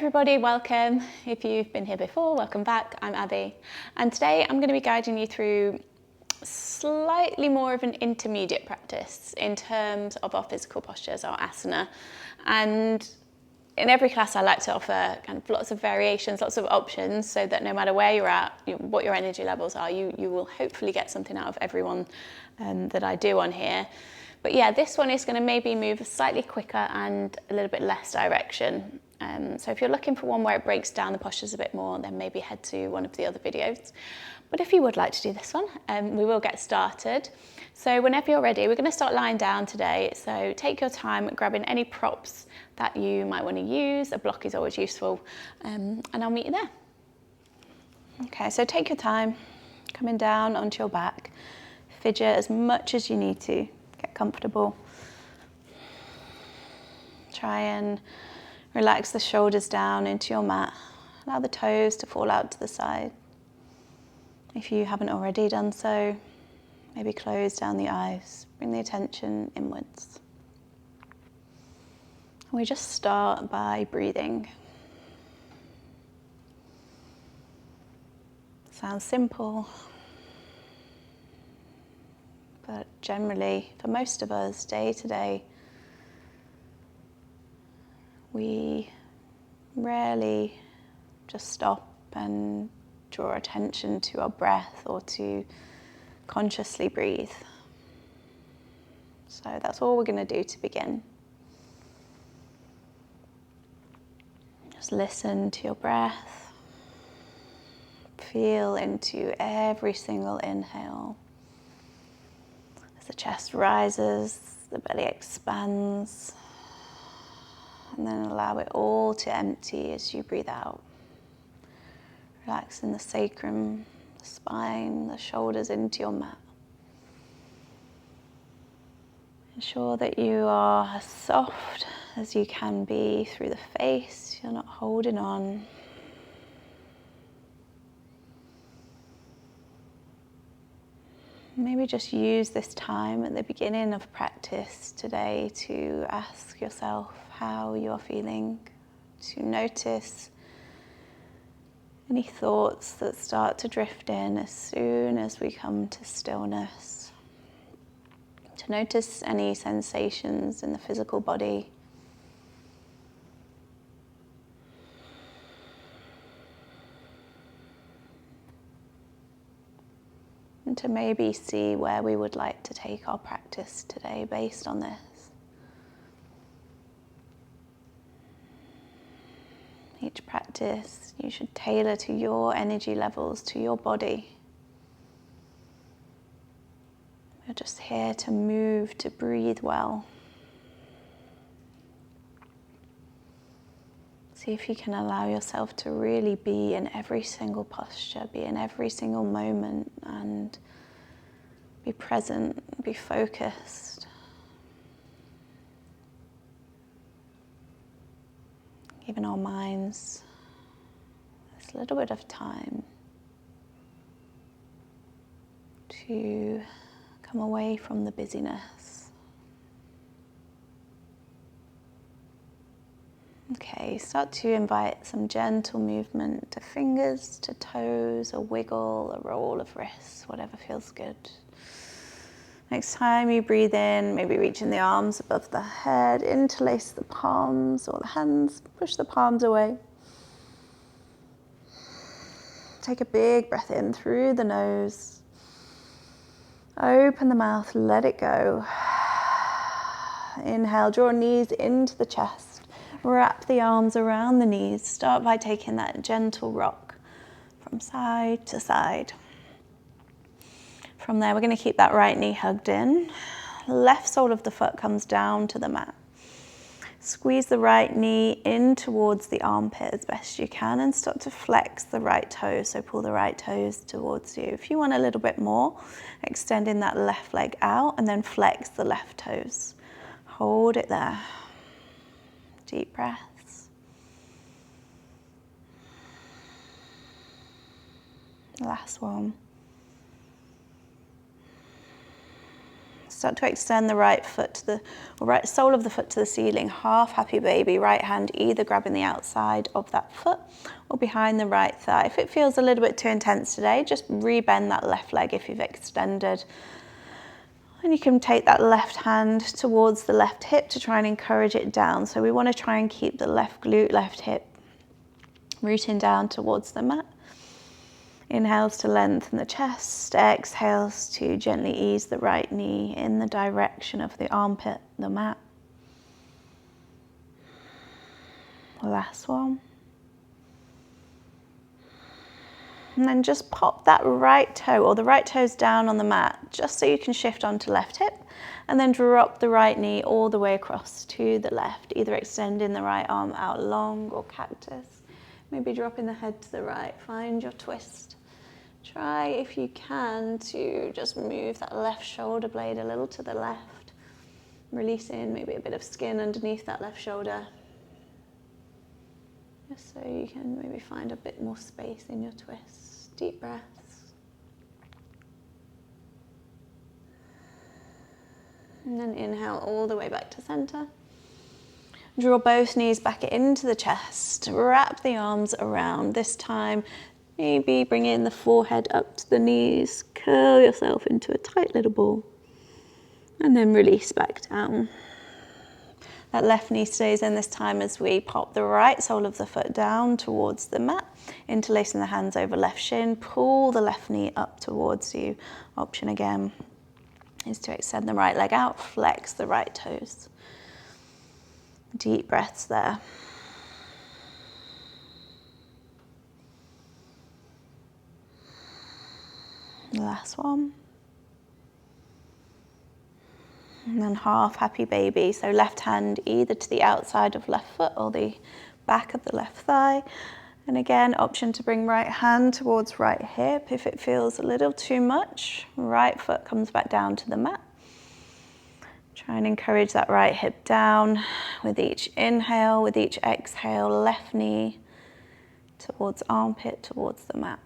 everybody, welcome. If you've been here before, welcome back. I'm Abby, and today I'm going to be guiding you through slightly more of an intermediate practice in terms of our physical postures, our asana. And in every class I like to offer kind of lots of variations, lots of options, so that no matter where you're at, what your energy levels are, you will hopefully get something out of everyone that I do on here. But yeah, this one is going to maybe move slightly quicker and a little bit less direction. So if you're looking for one where it breaks down the postures a bit more, then maybe head to one of the other videos. But if you would like to do this one, we will get started. So whenever you're ready, we're going to start lying down today. So take your time grabbing any props that you might want to use. A block is always useful, and I'll meet you there. Okay, so take your time, coming down onto your back. Fidget as much as you need to. Get comfortable. Try and relax the shoulders down into your mat. Allow the toes to fall out to the side. If you haven't already done so, maybe close down the eyes. Bring the attention inwards. We just start by breathing. Sounds simple, but generally, for most of us, day to day, we rarely just stop and draw attention to our breath or to consciously breathe. So that's all we're going to do to begin. Just listen to your breath. Feel into every single inhale. As the chest rises, the belly expands. And then allow it all to empty as you breathe out. Relaxing the sacrum, the spine, the shoulders into your mat. Ensure that you are as soft as you can be through the face. You're not holding on. Maybe just use this time at the beginning of practice today to ask yourself how you are feeling, to notice any thoughts that start to drift in as soon as we come to stillness, to notice any sensations in the physical body. And to maybe see where we would like to take our practice today based on this. Each practice you should tailor to your energy levels, to your body. We're just here to move, to breathe well. See if you can allow yourself to really be in every single posture, be in every single moment, and be present, be focused. Giving our minds this little bit of time to come away from the busyness. Okay, start to invite some gentle movement to fingers, to toes, a wiggle, a roll of wrists, whatever feels good. Next time you breathe in, maybe reaching the arms above the head, interlace the palms or the hands, push the palms away. Take a big breath in through the nose. Open the mouth, let it go. Inhale, draw knees into the chest. Wrap the arms around the knees. Start by taking that gentle rock from side to side. From there, we're going to keep that right knee hugged in. Left sole of the foot comes down to the mat. Squeeze the right knee in towards the armpit as best you can and start to flex the right toes. So pull the right toes towards you. If you want a little bit more, extending that left leg out and then flex the left toes. Hold it there. Deep breaths. Last one. Start to extend the right foot to the, or right sole of the foot to the ceiling, half happy baby, right hand either grabbing the outside of that foot or behind the right thigh. If it feels a little bit too intense today, just rebend that left leg if you've extended. And you can take that left hand towards the left hip to try and encourage it down. So we want to try and keep the left glute, left hip rooting down towards the mat. Inhales to lengthen the chest, exhales to gently ease the right knee in the direction of the armpit, the mat. Last one. And then just pop that right toe, or the right toes down on the mat, just so you can shift onto left hip, and then drop the right knee all the way across to the left, either extending the right arm out long or cactus, maybe dropping the head to the right. Find your twist. Try, if you can, to just move that left shoulder blade a little to the left, releasing maybe a bit of skin underneath that left shoulder, just so you can maybe find a bit more space in your twist. Deep breaths. And then inhale all the way back to center. Draw both knees back into the chest. Wrap the arms around. This time, maybe bring in the forehead up to the knees. Curl yourself into a tight little ball. And then release back down. That left knee stays in this time as we pop the right sole of the foot down towards the mat, interlacing the hands over left shin. Pull the left knee up towards you. Option again is to extend the right leg out, flex the right toes. Deep breaths there. Last one. And then half happy baby. So left hand either to the outside of left foot or the back of the left thigh. And again, option to bring right hand towards right hip. If it feels a little too much, right foot comes back down to the mat. Try and encourage that right hip down with each inhale, with each exhale, left knee towards armpit, towards the mat.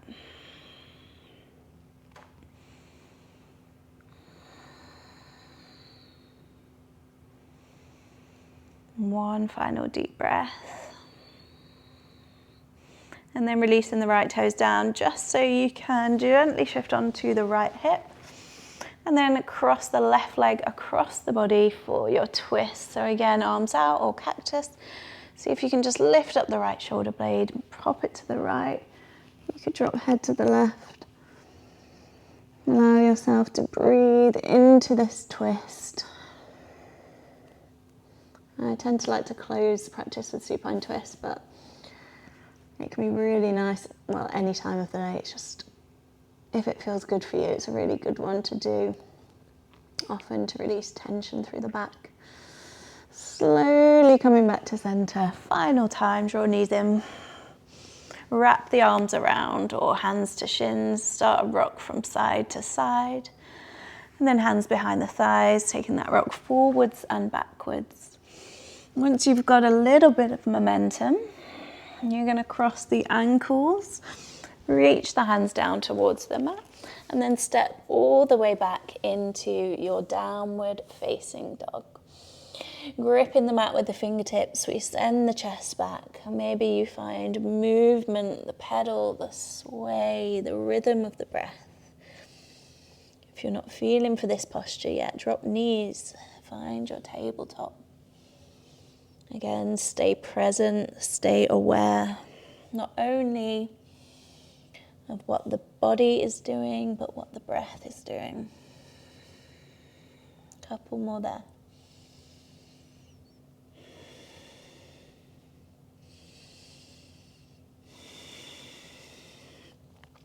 One final deep breath. And then releasing the right toes down just so you can gently shift onto the right hip. And then cross the left leg across the body for your twist. So again, arms out or cactus. See if you can just lift up the right shoulder blade, pop it to the right. You could drop head to the left. Allow yourself to breathe into this twist. I tend to like to close the practice with supine twist, but it can be really nice, well, any time of the day. It's just, if it feels good for you, it's a really good one to do, often to release tension through the back. Slowly coming back to center. Final time, draw knees in. Wrap the arms around or hands to shins. Start a rock from side to side. And then hands behind the thighs, taking that rock forwards and backwards. Once you've got a little bit of momentum, you're going to cross the ankles, reach the hands down towards the mat, and then step all the way back into your downward facing dog. Gripping the mat with the fingertips, we send the chest back. Maybe you find movement, the pedal, the sway, the rhythm of the breath. If you're not feeling for this posture yet, drop knees, find your tabletop. Again, stay present, stay aware, not only of what the body is doing, but what the breath is doing. Couple more there.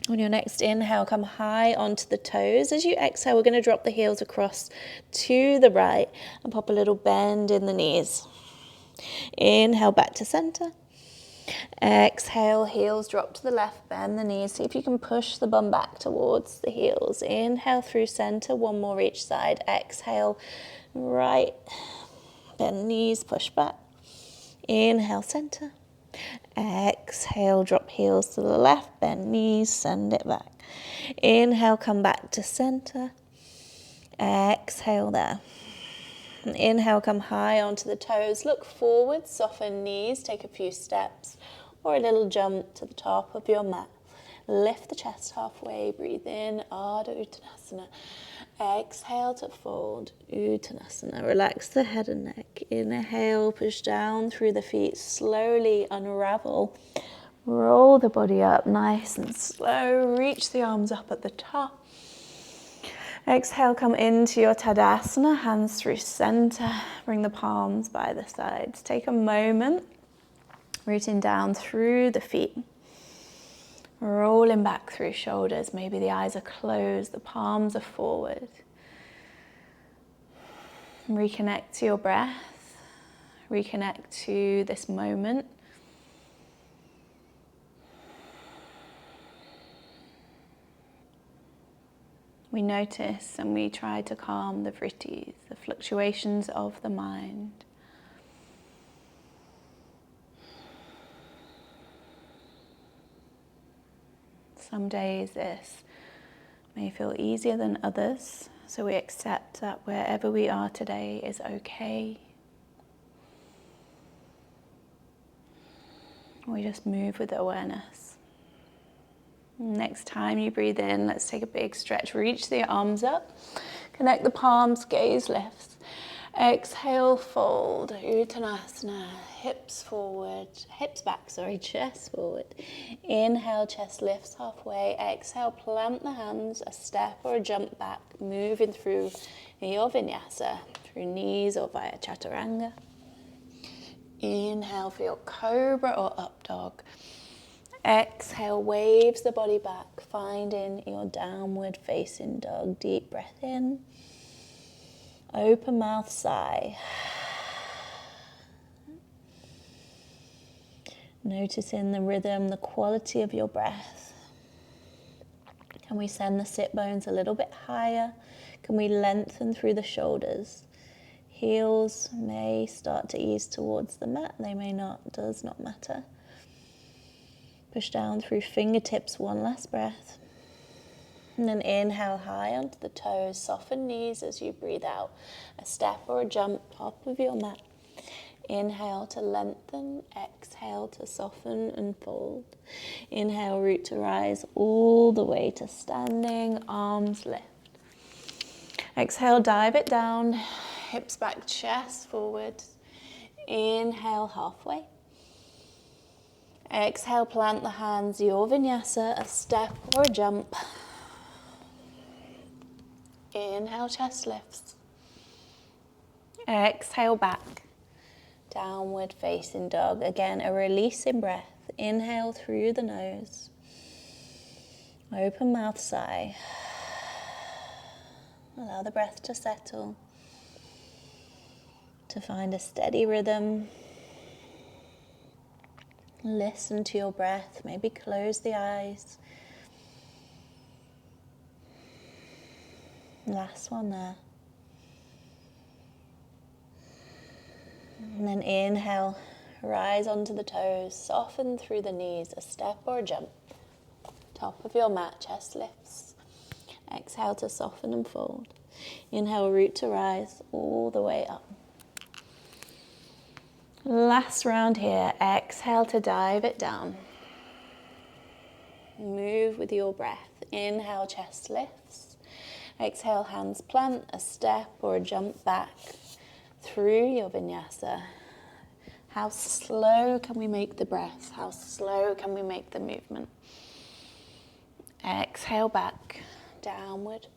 On your next inhale, come high onto the toes. As you exhale, we're going to drop the heels across to the right and pop a little bend in the knees. Inhale back to center. Exhale, heels drop to the left, bend the knees. See if you can push the bum back towards the heels. Inhale through center, one more each side. Exhale, right, bend knees, push back. Inhale, center. Exhale, drop heels to the left, bend knees, send it back. Inhale, come back to center. Exhale there. And inhale, come high onto the toes. Look forward, soften knees, take a few steps or a little jump to the top of your mat. Lift the chest halfway, breathe in, Ardha Uttanasana. Exhale to fold, Uttanasana. Relax the head and neck. Inhale, push down through the feet, slowly unravel. Roll the body up nice and slow. Reach the arms up at the top. Exhale, come into your Tadasana, hands through center. Bring the palms by the sides. Take a moment, rooting down through the feet. Rolling back through shoulders. Maybe the eyes are closed, the palms are forward. Reconnect to your breath. Reconnect to this moment. We notice and we try to calm the vrittis, the fluctuations of the mind. Some days this may feel easier than others, so we accept that wherever we are today is okay. We just move with awareness. Next time you breathe in, let's take a big stretch. Reach the arms up, connect the palms, gaze lifts. Exhale, fold, Uttanasana, hips forward, hips back, chest forward. Inhale, chest lifts halfway. Exhale, plant the hands, a step or a jump back, moving through your Vinyasa, through knees or via Chaturanga. Inhale for your Cobra or Up Dog. Exhale, waves the body back, finding your Downward Facing Dog. Deep breath in. Open mouth, sigh. Noticing the rhythm, the quality of your breath. Can we send the sit bones a little bit higher? Can we lengthen through the shoulders? Heels may start to ease towards the mat. They may not, does not matter. Push down through fingertips, one last breath. And then inhale high onto the toes, soften knees as you breathe out. A step or a jump, top of your mat. Inhale to lengthen, exhale to soften and fold. Inhale, root to rise all the way to standing, arms lift. Exhale, dive it down, hips back, chest forward. Inhale, halfway. Exhale, plant the hands, your Vinyasa, a step or a jump. Inhale, chest lifts. Exhale, back. Downward Facing Dog. Again, a releasing breath. Inhale through the nose. Open mouth, sigh. Allow the breath to settle, to find a steady rhythm. Listen to your breath. Maybe close the eyes. Last one there. And then inhale, rise onto the toes, soften through the knees, a step or a jump. Top of your mat, chest lifts. Exhale to soften and fold. Inhale, root to rise all the way up. Last round here, exhale to dive it down. Move with your breath. Inhale, chest lifts. Exhale, hands plant, a step or a jump back through your Vinyasa. How slow can we make the breath? How slow can we make the movement? Exhale back, Downward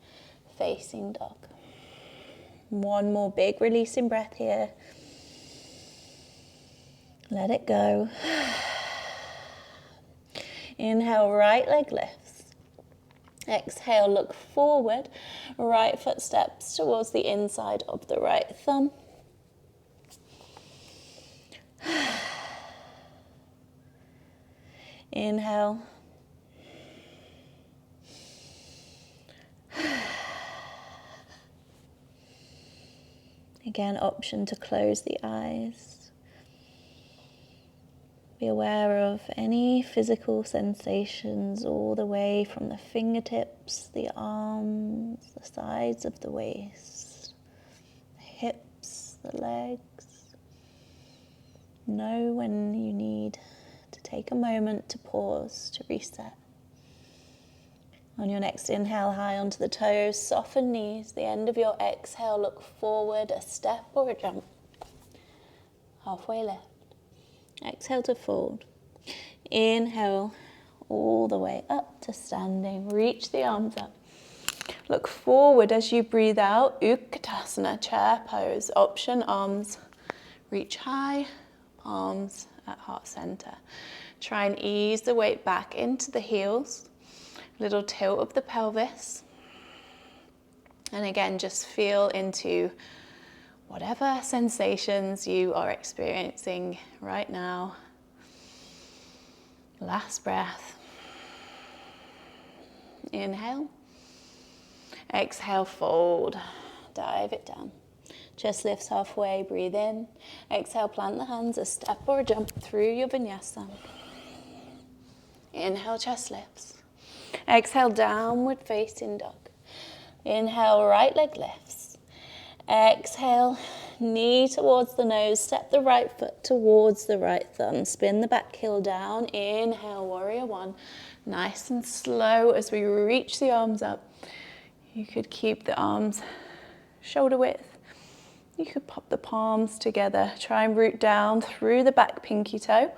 Facing Dog. One more big releasing breath here. Let it go. Inhale, right leg lifts. Exhale, look forward. Right foot steps towards the inside of the right thumb. Inhale. Again, option to close the eyes. Be aware of any physical sensations all the way from the fingertips, the arms, the sides of the waist, the hips, the legs. Know when you need to take a moment to pause, to reset. On your next inhale, high onto the toes, soften knees. The end of your exhale, look forward, a step or a jump. Halfway lift. Exhale to fold. Inhale all the way up to standing. Reach the arms up. Look forward as you breathe out. Utkatasana, chair pose. Option, arms reach high, palms at heart center. Try and ease the weight back into the heels. Little tilt of the pelvis. And again, just feel into whatever sensations you are experiencing right now. Last breath. Inhale. Exhale, fold. Dive it down. Chest lifts halfway, breathe in. Exhale, plant the hands, a step or a jump through your vinyasa. Inhale, chest lifts. Exhale, downward facing dog. Inhale, right leg lifts. Exhale, knee towards the nose, step the right foot towards the right thumb. Spin the back heel down. Inhale, warrior one. Nice and slow as we reach the arms up. You could keep the arms shoulder width. You could pop the palms together. Try and root down through the back pinky toe.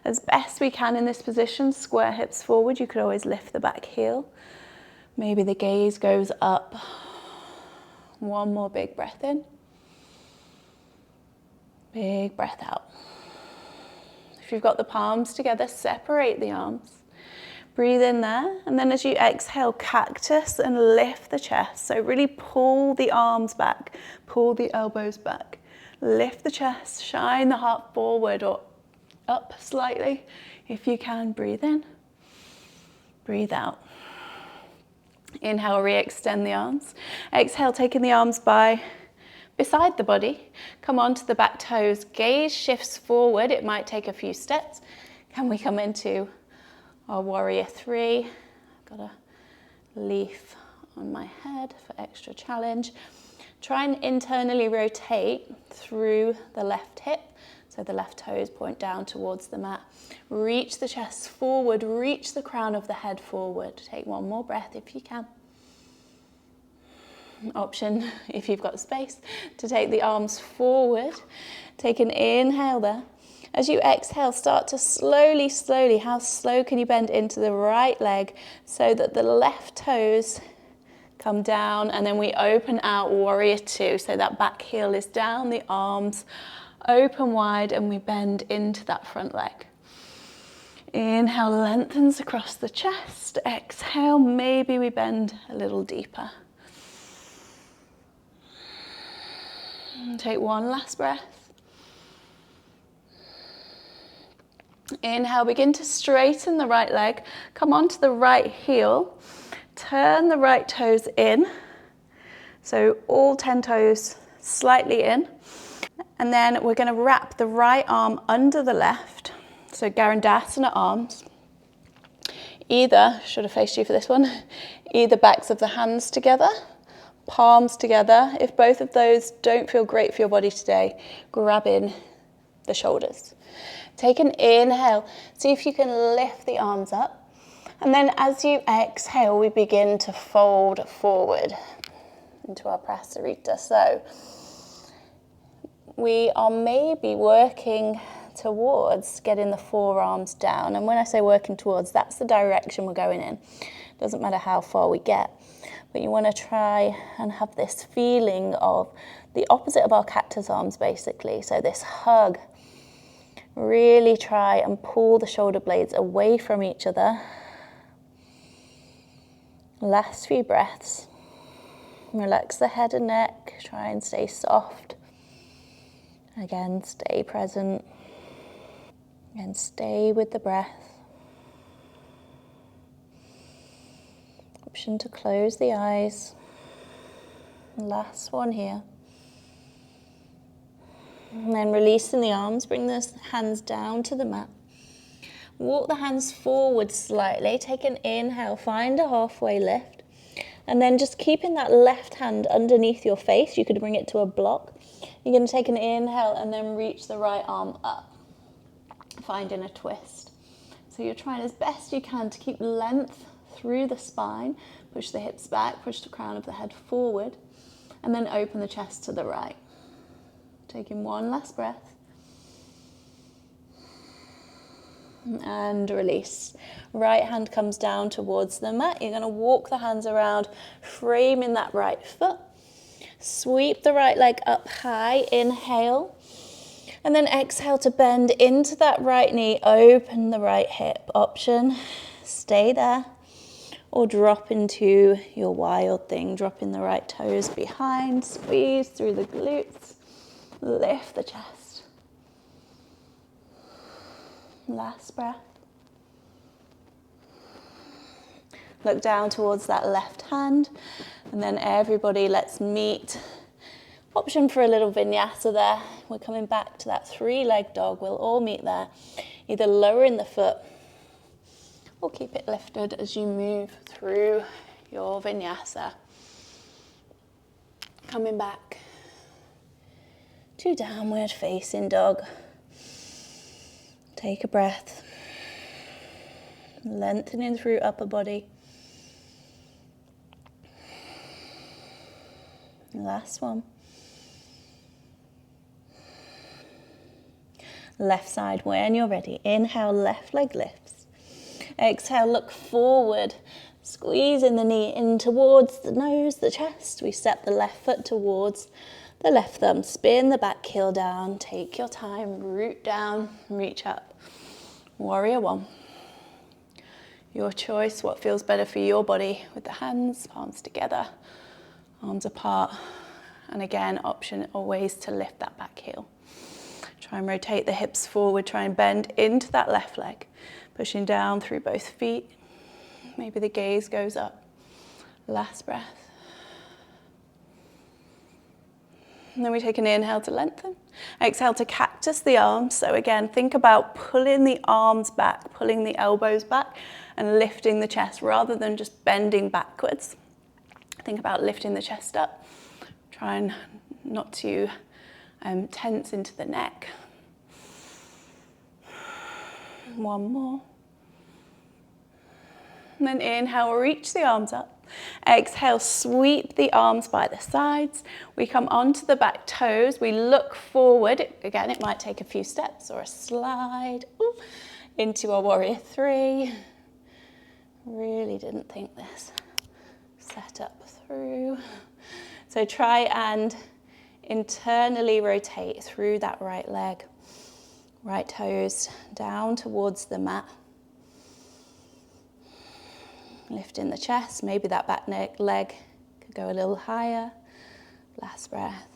As best we can in this position, square hips forward. You could always lift the back heel. Maybe the gaze goes up. One more big breath in. Big breath out. If you've got the palms together, separate the arms. Breathe in there, and then as you exhale, cactus and lift the chest. So really pull the arms back, pull the elbows back. Lift the chest, shine the heart forward or up slightly. If you can, breathe in, breathe out. Inhale, re-extend the arms. Exhale, taking the arms beside the body. Come onto the back toes. Gaze shifts forward. It might take a few steps. Can we come into our warrior three? Got a leaf on my head for extra challenge. Try and internally rotate through the left hip. So the left toes point down towards the mat. Reach the chest forward, reach the crown of the head forward. Take one more breath if you can. Option, if you've got space, to take the arms forward. Take an inhale there. As you exhale, start to slowly, how slow can you bend into the right leg so that the left toes come down, and then we open out warrior two. So that back heel is down, the arms open wide, and we bend into that front leg. Inhale, lengthens across the chest. Exhale, maybe we bend a little deeper. And take one last breath. Inhale, begin to straighten the right leg. Come onto the right heel. Turn the right toes in. So all 10 toes slightly in. And then we're going to wrap the right arm under the left. So Garandasana arms. Either, should have faced you for this one, either backs of the hands together, palms together. If both of those don't feel great for your body today, grab in the shoulders. Take an inhale. See if you can lift the arms up. And then as you exhale, we begin to fold forward into our prasarita. So we are maybe working towards getting the forearms down. And when I say working towards, that's the direction we're going in. Doesn't matter how far we get. But you want to try and have this feeling of the opposite of our cactus arms, basically. So this hug. Really try and pull the shoulder blades away from each other. Last few breaths. Relax the head and neck. Try and stay soft. Again, stay present. And stay with the breath. Option to close the eyes. Last one here. And then releasing the arms, bring the hands down to the mat. Walk the hands forward slightly. Take an inhale, find a halfway lift. And then just keeping that left hand underneath your face. You could bring it to a block. You're going to take an inhale and then reach the right arm up, finding a twist. So you're trying as best you can to keep length through the spine. Push the hips back, push the crown of the head forward, and then open the chest to the right. Taking one last breath. And release. Right hand comes down towards the mat. You're going to walk the hands around, framing that right foot. Sweep the right leg up high, inhale. And then exhale to bend into that right knee, open the right hip. Option, stay there. Or drop into your wild thing, dropping the right toes behind, squeeze through the glutes, lift the chest. Last breath. Look down towards that left hand, and then everybody, let's meet. Option for a little vinyasa there. We're coming back to that 3-leg dog. We'll all meet there, either lowering the foot or keep it lifted as you move through your vinyasa. Coming back to downward facing dog. Take a breath. Lengthening through upper body. Last one. Left side when you're ready. Inhale, left leg lifts. Exhale, look forward. Squeezing the knee in towards the nose, the chest. We step the left foot towards the left thumb. Spin the back heel down. Take your time. Root down. Reach up. Warrior one. Your choice, what feels better for your body with the hands, palms together, arms apart. And again, option always to lift that back heel. Try and rotate the hips forward. Try and bend into that left leg. Pushing down through both feet. Maybe the gaze goes up. Last breath. And then we take an inhale to lengthen. Exhale to cactus the arms. So again, think about pulling the arms back, pulling the elbows back, and lifting the chest rather than just bending backwards. Think about lifting the chest up. Try not to tense into the neck. One more. And then inhale, reach the arms up. Exhale, sweep the arms by the sides. We come onto the back toes. We look forward. Again, it might take a few steps or a slide into our warrior three. Really didn't think this set up through. So try and internally rotate through that right leg. Right toes down towards the mat. Lifting the chest, maybe that back leg could go a little higher. Last breath.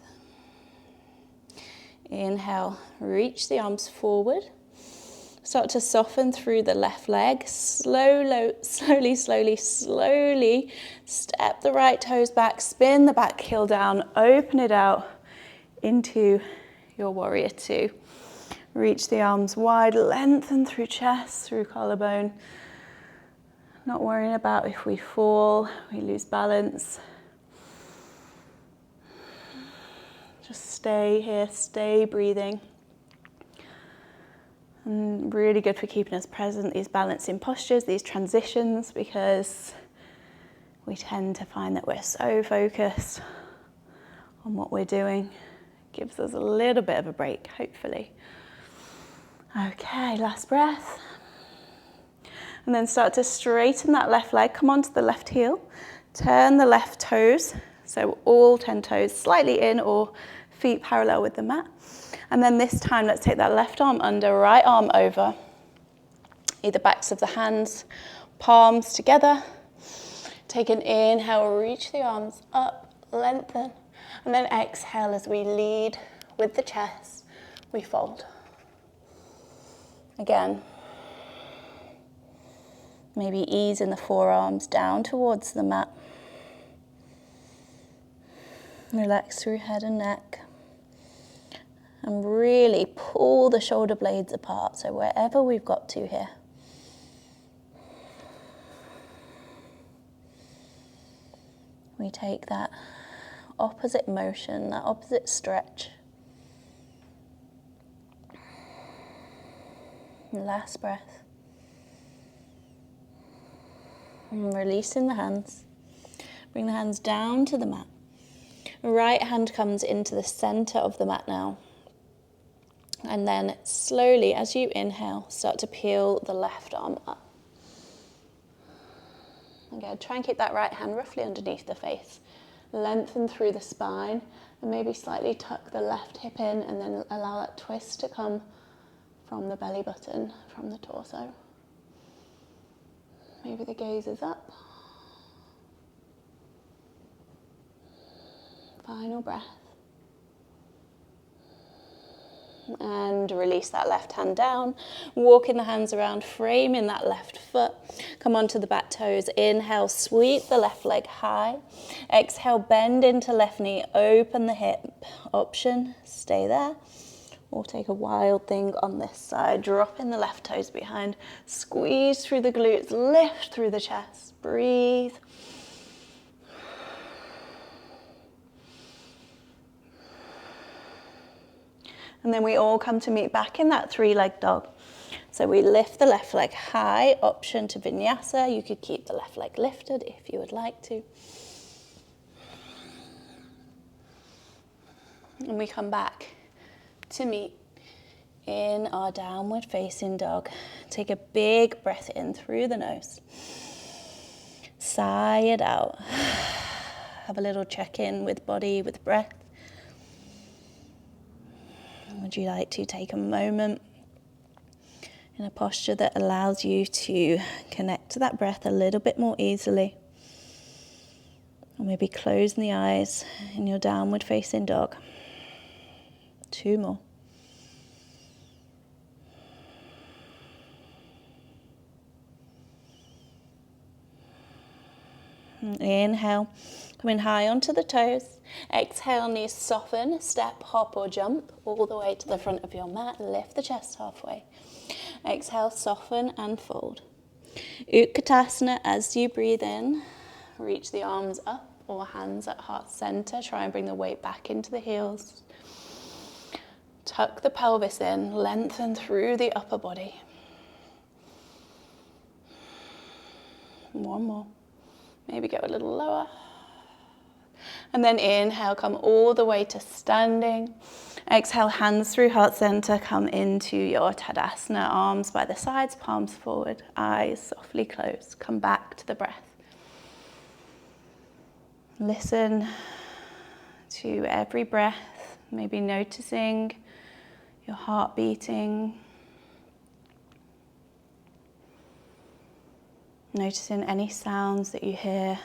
Inhale, reach the arms forward. Start to soften through the left leg. Slowly step the right toes back, spin the back heel down, open it out into your warrior two. Reach the arms wide, lengthen through chest, through collarbone. Not worrying about if we fall, we lose balance. Just stay here, stay breathing. And really good for keeping us present, these balancing postures, these transitions, because we tend to find that we're so focused on what we're doing. It gives us a little bit of a break, hopefully. Okay, last breath. And then start to straighten that left leg, come onto the left heel, turn the left toes, so all 10 toes slightly in or feet parallel with the mat. And then this time, let's take that left arm under, right arm over, either backs of the hands, palms together. Take an inhale, reach the arms up, lengthen, and then exhale as we lead with the chest, we fold. Again. Maybe ease in the forearms down towards the mat. Relax through head and neck. And really pull the shoulder blades apart. So wherever we've got to here. We take that opposite motion, that opposite stretch. Last breath. And releasing the hands. Bring the hands down to the mat. Right hand comes into the center of the mat now. And then slowly, as you inhale, start to peel the left arm up. Again, try and keep that right hand roughly underneath the face. Lengthen through the spine and maybe slightly tuck the left hip in and then allow that twist to come from the belly button, from the torso. Maybe the gaze is up. Final breath. And release that left hand down. Walking the hands around, framing that left foot. Come onto the back toes. Inhale, sweep the left leg high. Exhale, bend into left knee, open the hip. Option, stay there. Or take a wild thing on this side. Drop in the left toes behind. Squeeze through the glutes, lift through the chest. Breathe. And then we all come to meet back in that three-legged dog. So we lift the left leg high, option to Vinyasa. You could keep the left leg lifted if you would like to. And we come back to meet in our downward facing dog. Take a big breath in through the nose. Sigh it out. Have a little check-in with body, with breath. Would you like to take a moment in a posture that allows you to connect to that breath a little bit more easily? Or maybe closing the eyes in your downward facing dog. 2 more. Inhale, coming high onto the toes. Exhale, knees soften, step, hop or jump all the way to the front of your mat. Lift the chest halfway. Exhale, soften and fold. Utkatasana as you breathe in. Reach the arms up or hands at heart center. Try and bring the weight back into the heels. Tuck the pelvis in, lengthen through the upper body. 1 more. Maybe go a little lower. And then inhale, come all the way to standing. Exhale, hands through heart center, come into your Tadasana, arms by the sides, palms forward, eyes softly closed. Come back to the breath. Listen to every breath, maybe noticing your heart beating. Noticing any sounds that you hear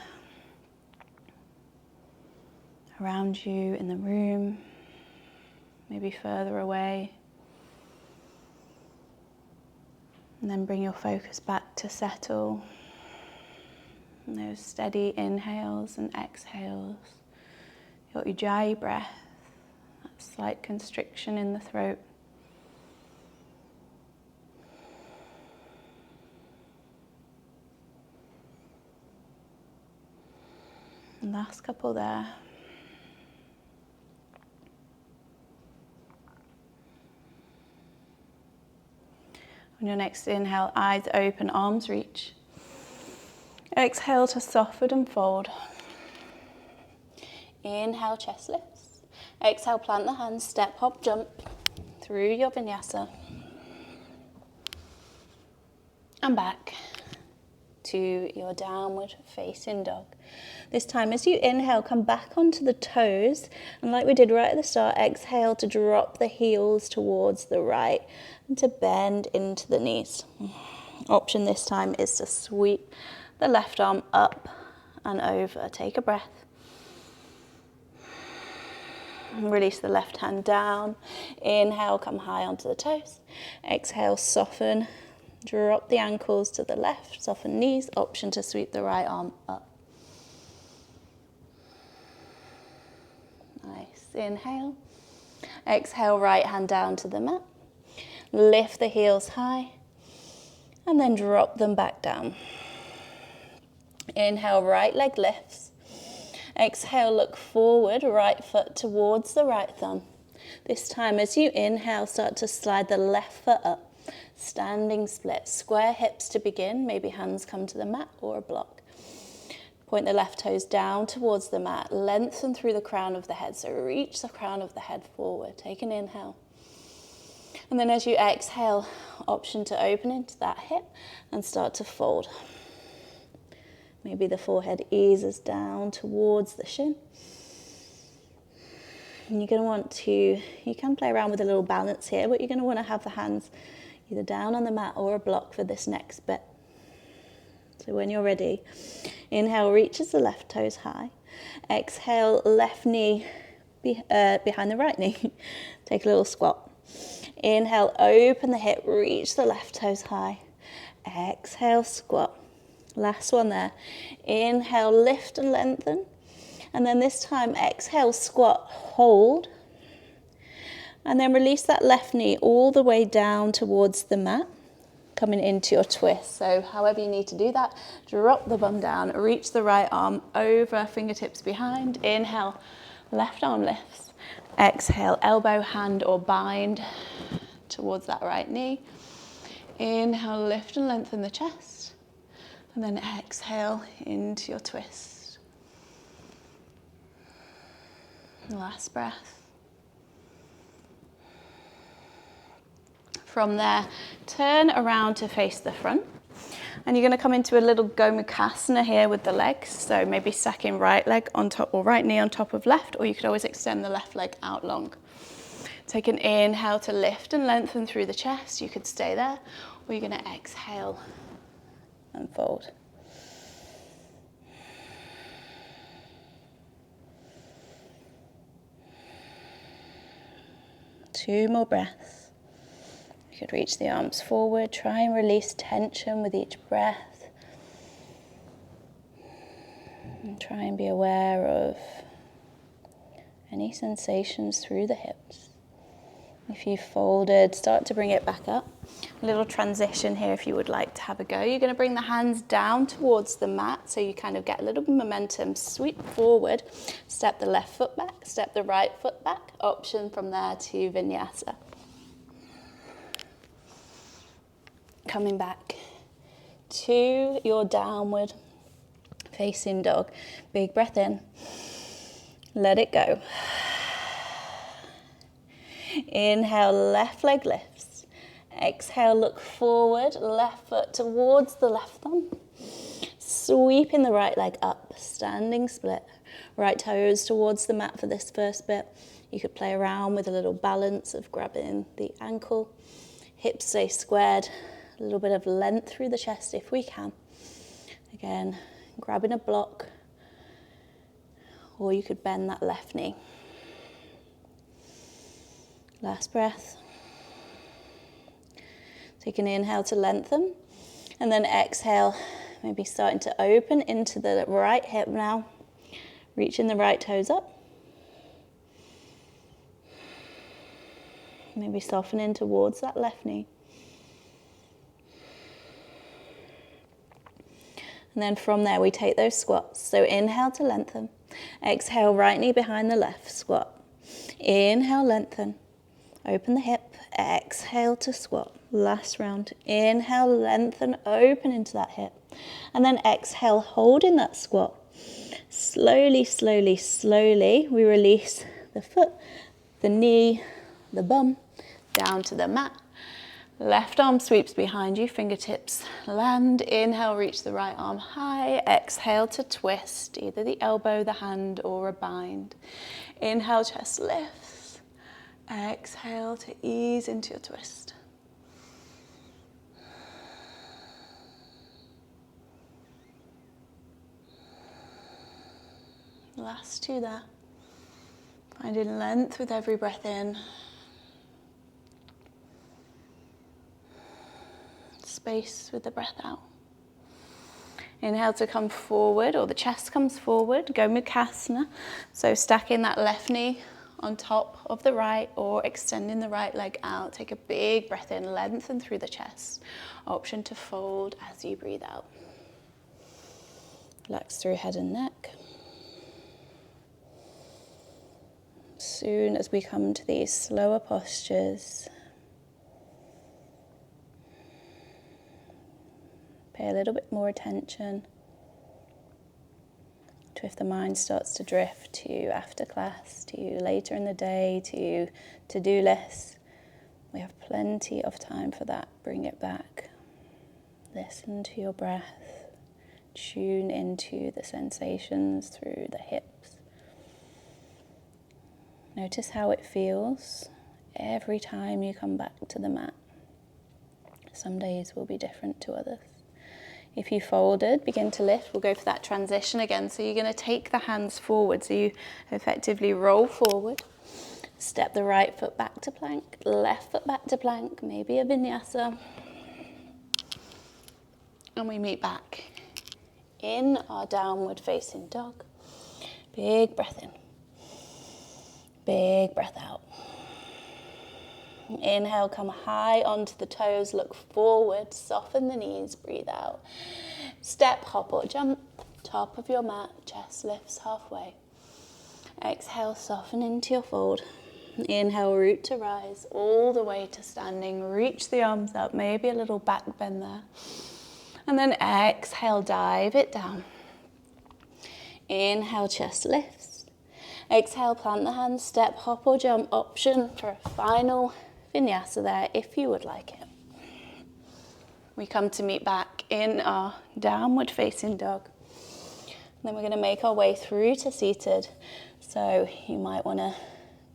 around you in the room, maybe further away. And then bring your focus back to settle. And those steady inhales and exhales. Your Ujjayi breath, that slight constriction in the throat. Last couple there. On your next inhale, eyes open, arms reach. Exhale to soften and fold. Inhale, chest lifts. Exhale, plant the hands, step, hop, jump through your Vinyasa. And back to your downward facing dog. This time, as you inhale, come back onto the toes. And like we did right at the start, exhale to drop the heels towards the right and to bend into the knees. Option this time is to sweep the left arm up and over. Take a breath. Release the left hand down. Inhale, come high onto the toes. Exhale, soften. Drop the ankles to the left. Soften knees. Option to sweep the right arm up. Nice. Inhale. Exhale, right hand down to the mat. Lift the heels high. And then drop them back down. Inhale, right leg lifts. Exhale, look forward, right foot towards the right thumb. This time as you inhale, start to slide the left foot up. Standing split, square hips to begin, maybe hands come to the mat or a block. Point the left toes down towards the mat, lengthen through the crown of the head, so reach the crown of the head forward. Take an inhale. And then as you exhale, option to open into that hip and start to fold. Maybe the forehead eases down towards the shin. And you're going to want to, you can play around with a little balance here, but you're going to want to have the hands either down on the mat or a block for this next bit. So when you're ready, inhale, reaches the left toes high. Exhale, left knee behind the right knee. Take a little squat. Inhale, open the hip, reach the left toes high. Exhale, squat. Last one there. Inhale, lift and lengthen. And then this time, exhale, squat, hold. And then release that left knee all the way down towards the mat, coming into your twist. So however you need to do that, drop the bum down, reach the right arm over, fingertips behind. Inhale, left arm lifts. Exhale, elbow, hand or bind towards that right knee. Inhale, lift and lengthen the chest. And then exhale into your twist. Last breath. From there, turn around to face the front. And you're going to come into a little Gomukhasana here with the legs. So maybe stacking right leg on top or right knee on top of left, or you could always extend the left leg out long. Take an inhale to lift and lengthen through the chest. You could stay there, or you're going to exhale and fold. Two more breaths. You could reach the arms forward. Try and release tension with each breath. And try and be aware of any sensations through the hips. If you folded, start to bring it back up. A little transition here if you would like to have a go. You're going to bring the hands down towards the mat so you kind of get a little bit of momentum. Sweep forward, step the left foot back, step the right foot back. Option from there to Vinyasa. Coming back to your downward facing dog. Big breath in. Let it go. Inhale, left leg lifts. Exhale, look forward, left foot towards the left thumb. Sweeping the right leg up, standing split. Right toes towards the mat for this first bit. You could play around with a little balance of grabbing the ankle. Hips stay squared. A little bit of length through the chest if we can. Again, grabbing a block. Or you could bend that left knee. Last breath. Take an inhale to lengthen. And then exhale, maybe starting to open into the right hip now. Reaching the right toes up. Maybe softening towards that left knee. And then from there, we take those squats. So inhale to lengthen. Exhale, right knee behind the left, squat. Inhale, lengthen. Open the hip. Exhale to squat. Last round. Inhale, lengthen, open into that hip. And then exhale, hold in that squat. Slowly, slowly, slowly, we release the foot, the knee, the bum, down to the mat. Left arm sweeps behind you, fingertips land. Inhale, reach the right arm high. Exhale to twist, either the elbow, the hand, or a bind. Inhale, chest lifts. Exhale to ease into your twist. Last two there. Finding length with every breath in. Space with the breath out. Inhale to come forward, or the chest comes forward. Gomukhasana. So stacking that left knee on top of the right or extending the right leg out. Take a big breath in, lengthen through the chest. Option to fold as you breathe out. Relax through head and neck. soon as we come to these slower postures, pay a little bit more attention to if the mind starts to drift to after class, to later in the day, to to-do lists. We have plenty of time for that. Bring it back. Listen to your breath. Tune into the sensations through the hips. Notice how it feels every time you come back to the mat. Some days will be different to others. If you folded, begin to lift. We'll go for that transition again. So you're going to take the hands forward. So you effectively roll forward. Step the right foot back to plank, left foot back to plank, maybe a vinyasa. And we meet back in our downward facing dog. Big breath in. Big breath out. Inhale, come high onto the toes, look forward, soften the knees, breathe out. Step, hop or jump, top of your mat, chest lifts halfway. Exhale, soften into your fold. Inhale, root to rise, all the way to standing. Reach the arms up, maybe a little back bend there. And then exhale, dive it down. Inhale, chest lifts. Exhale, plant the hands, step, hop or jump option for a final vinyasa there if you would like it. We come to meet back in our downward facing dog. Then we're going to make our way through to seated. So you might want to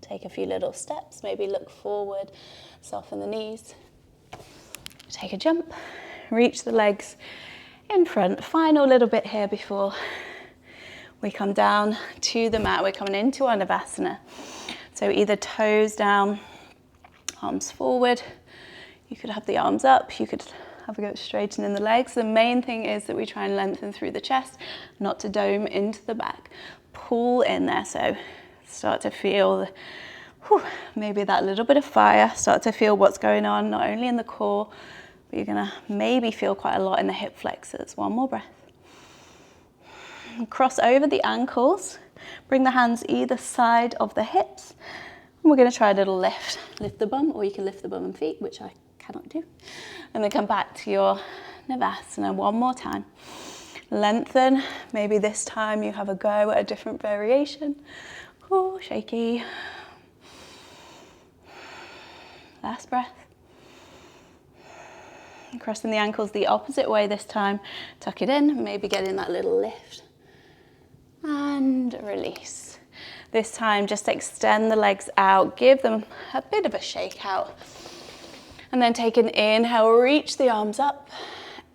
take a few little steps, maybe look forward, soften the knees. Take a jump, reach the legs in front. Final little bit here before we come down to the mat. We're coming into our Navasana. So either toes down, arms forward. You could have the arms up. You could have a go at straightening the legs. The main thing is that we try and lengthen through the chest, not to dome into the back. Pull in there. So start to feel maybe that little bit of fire. Start to feel what's going on, not only in the core, but you're going to maybe feel quite a lot in the hip flexors. One more breath. Cross over the ankles. Bring the hands either side of the hips. And we're going to try a little lift. Lift the bum, or you can lift the bum and feet, which I cannot do. And then come back to your Navasana one more time. Lengthen. Maybe this time you have a go at a different variation. Oh, shaky. Last breath. Crossing the ankles the opposite way this time. Tuck it in, maybe get in that little lift. And release. This time just extend the legs out, give them a bit of a shake out. And then take an inhale, reach the arms up.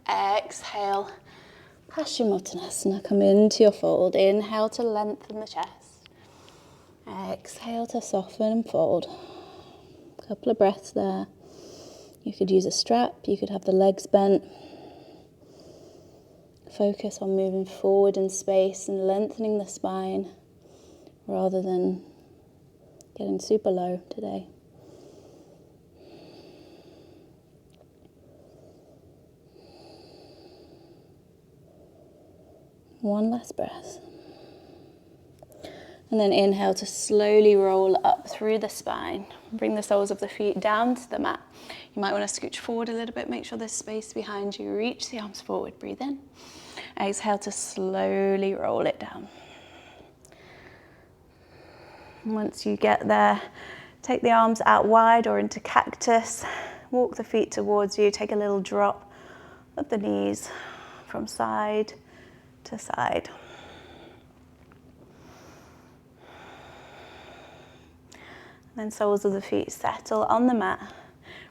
Exhale, Paschimottanasana, come into your fold. Inhale to lengthen the chest. Exhale to soften and fold. A couple of breaths there. You could use a strap, you could have the legs bent. Focus on moving forward in space and lengthening the spine rather than getting super low today. One last breath. And then inhale to slowly roll up through the spine. Bring the soles of the feet down to the mat. You might want to scooch forward a little bit, make sure there's space behind you. Reach the arms forward, breathe in. Exhale to slowly roll it down. Once you get there, take the arms out wide or into cactus. Walk the feet towards you. Take a little drop of the knees from side to side. Then soles of the feet settle on the mat.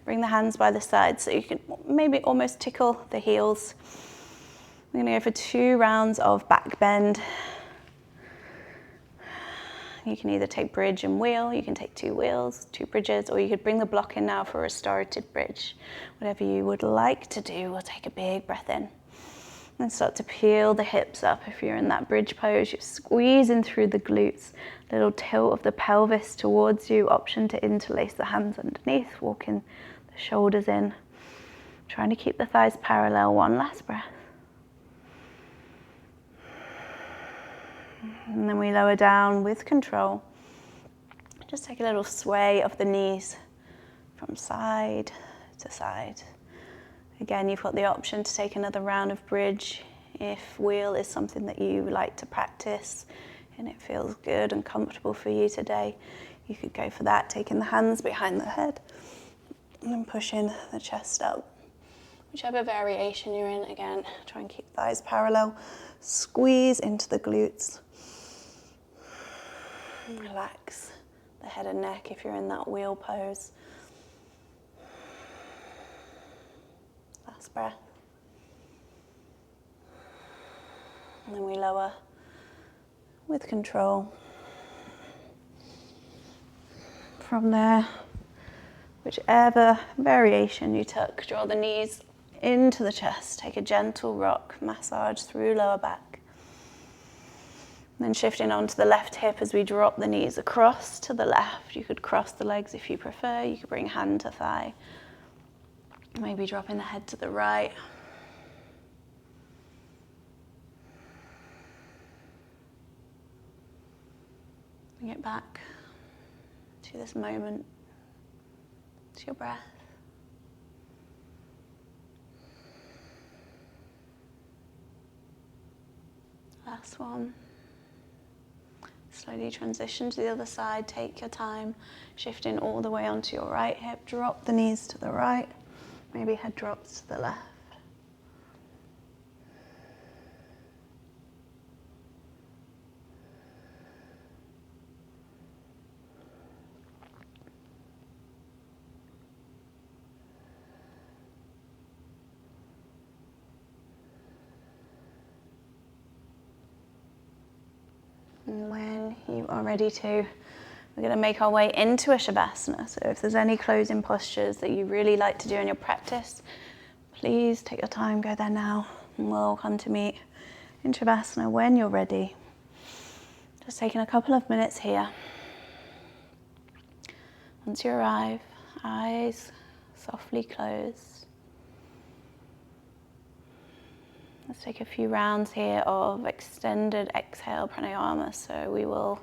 Bring the hands by the side so you can maybe almost tickle the heels. We're going to go for 2 rounds of back bend. You can either take bridge and wheel, you can take 2 wheels, 2 bridges, or you could bring the block in now for a restorative bridge. Whatever you would like to do, we'll take a big breath in. And start to peel the hips up. If you're in that bridge pose, you're squeezing through the glutes. Little tilt of the pelvis towards you. Option to interlace the hands underneath. Walking the shoulders in. Trying to keep the thighs parallel. One last breath. And then we lower down with control. Just take a little sway of the knees from side to side. Again, you've got the option to take another round of bridge if wheel is something that you like to practice and it feels good and comfortable for you today. You could go for that, taking the hands behind the head and then pushing the chest up. Whichever variation you're in, again, try and keep thighs parallel. Squeeze into the glutes. Relax the head and neck if you're in that wheel pose. Last breath. And then we lower with control. From there, whichever variation you took, draw the knees into the chest. Take a gentle rock massage through lower back. Then shifting onto the left hip as we drop the knees across to the left. You could cross the legs if you prefer. You could bring hand to thigh. Maybe dropping the head to the right. Bring it back to this moment, to your breath. Last one. Slowly transition to the other side, take your time, shifting all the way onto your right hip, drop the knees to the right, maybe head drops to the left. And when you are ready to, we're going to make our way into a Shavasana. So if there's any closing postures that you really like to do in your practice, please take your time, go there now, and we'll come to meet in Shavasana when you're ready. Just taking a couple of minutes here. Once you arrive, eyes softly closed. Let's take a few rounds here of extended exhale pranayama. So we will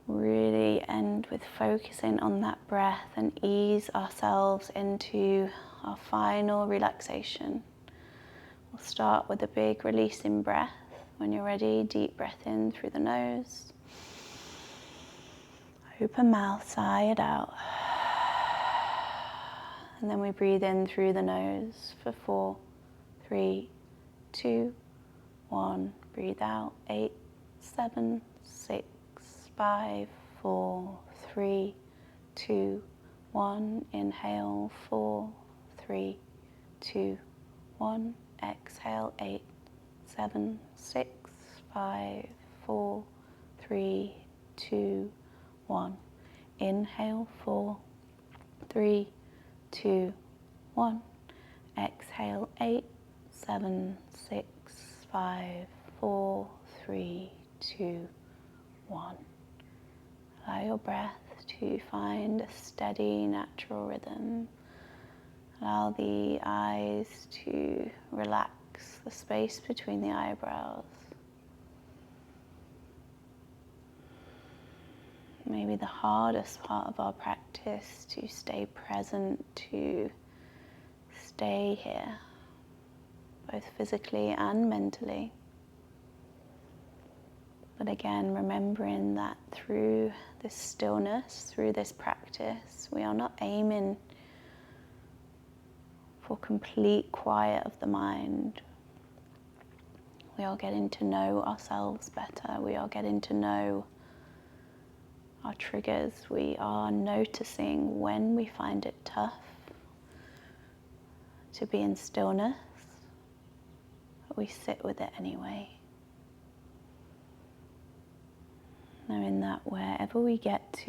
really end with focusing on that breath and ease ourselves into our final relaxation. We'll start with a big releasing breath. When you're ready, deep breath in through the nose. Open mouth, sigh it out. And then we breathe in through the nose for 4, 3, 2, 1. Breathe out. 8, 7, 6, 5, 4, 3, 2, 1. Inhale. 4, 3, 2, 1. Exhale. 8, 7, 6, 5, 4, 3, 2, 1. Inhale. 4, 3, 2, 1. Exhale. 8, 7, 6, 5, 4, 3, 2, 1. Allow your breath to find a steady, natural rhythm. Allow the eyes to relax the space between the eyebrows. Maybe the hardest part of our practice to stay present, to stay here, both physically and mentally. But again, remembering that through this stillness, through this practice, we are not aiming for complete quiet of the mind. We are getting to know ourselves better. We are getting to know our triggers. We are noticing when we find it tough to be in stillness, but we sit with it anyway. Knowing that wherever we get to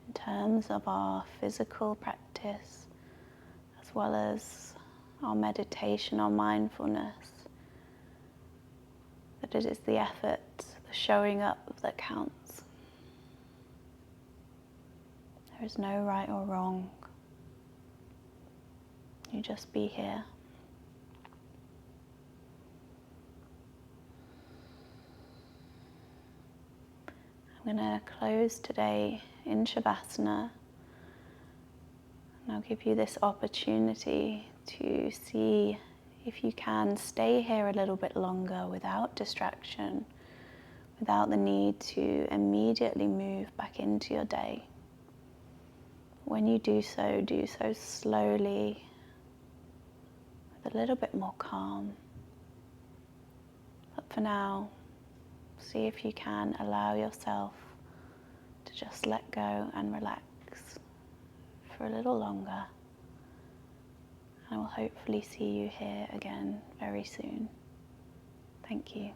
in terms of our physical practice, as well as our meditation, our mindfulness, that it is the effort, the showing up that counts. There is no right or wrong. You just be here. I'm going to close today in Shavasana, and I'll give you this opportunity to see if you can stay here a little bit longer without distraction, without the need to immediately move back into your day. When you do so slowly, with a little bit more calm. But for now, see if you can allow yourself to just let go and relax for a little longer. I will hopefully see you here again very soon. Thank you.